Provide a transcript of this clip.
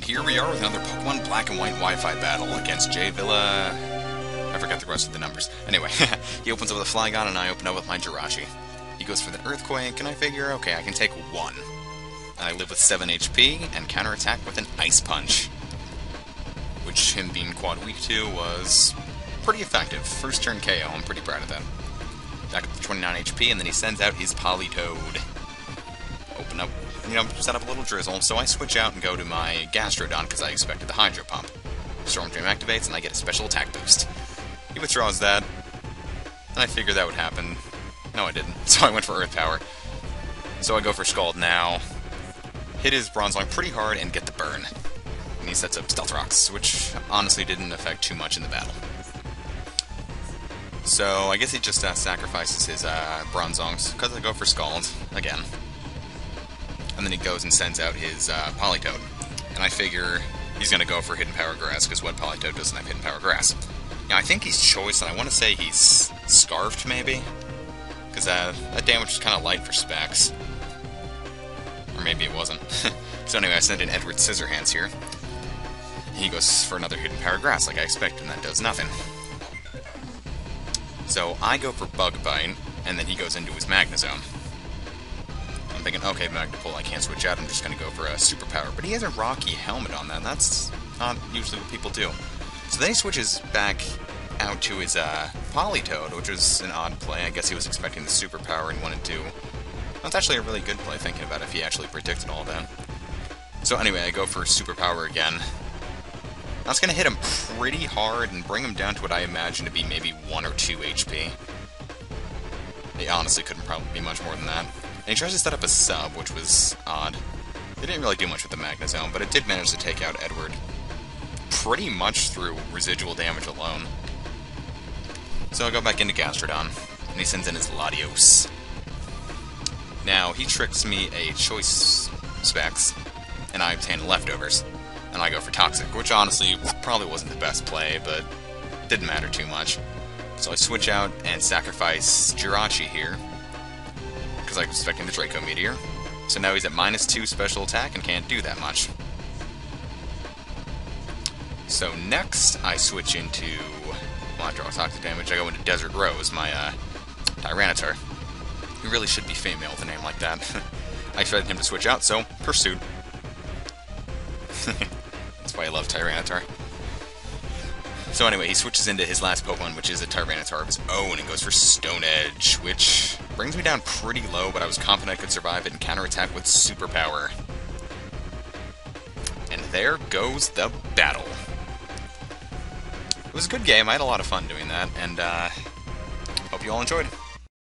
here we are with another Pokemon Black and White Wi-Fi battle against J Villa. I forgot the rest of the numbers. Anyway, he opens up with a Flygon and I open up with my Jirachi. He goes for the Earthquake and I figure, okay, I can take one. And I live with 7 HP and counterattack with an Ice Punch. Which, him being quad weak to, was pretty effective. First turn KO, I'm pretty proud of that. Back up to 29 HP and then he sends out his Politoed. Open up, set up a little drizzle, so I switch out and go to my Gastrodon because I expected the Hydro Pump. Storm Dream activates and I get a special attack boost. He withdraws that, and I figured that would happen. No, I didn't, so I went for Earth Power. So I go for Scald now, hit his Bronzong pretty hard and get the burn. And he sets up Stealth Rocks, which honestly didn't affect too much in the battle. So I guess he just sacrifices his Bronzongs because I go for Scald again. And then he goes and sends out his Politoed. And I figure he's going to go for Hidden Power Grass, because what Politoed doesn't have Hidden Power Grass? Now, I think he's Choice, and I want to say he's Scarfed, maybe? Because that damage is kind of light for specs. Or maybe it wasn't. So anyway, I send in Edward Scissorhands here. He goes for another Hidden Power Grass, like I expected, and that does nothing. So I go for Bug Bite, and then he goes into his Magnezone. I'm thinking, okay, Magnapole, I can't switch out, I'm just going to go for a Superpower. But he has a Rocky Helmet on that, and that's not usually what people do. So then he switches back out to his Politoed, which was an odd play. I guess he was expecting the Superpower and wanted to... That's actually a really good play, thinking about it, if he actually predicted all that. So anyway, I go for Superpower again. That's going to hit him pretty hard and bring him down to what I imagine to be maybe 1 or 2 HP. He honestly couldn't probably be much more than that. And he tries to set up a sub, which was odd. It didn't really do much with the Magnezone, but it did manage to take out Edward pretty much through residual damage alone. So I go back into Gastrodon, and he sends in his Latios. Now, he tricks me a Choice Specs, and I obtain Leftovers. And I go for Toxic, which honestly probably wasn't the best play, but didn't matter too much. So I switch out and sacrifice Jirachi here, because I was expecting the Draco Meteor. So now he's at -2 special attack and can't do that much. So next, I switch into... Well, after all toxic damage, I go into Desert Rose, my Tyranitar. He really should be female with a name like that. I expected him to switch out, so Pursuit. That's why I love Tyranitar. So anyway, he switches into his last Pokemon, which is a Tyranitar of his own, and goes for Stone Edge, which brings me down pretty low, but I was confident I could survive it and counterattack with Superpower. And there goes the battle. It was a good game, I had a lot of fun doing that, and hope you all enjoyed.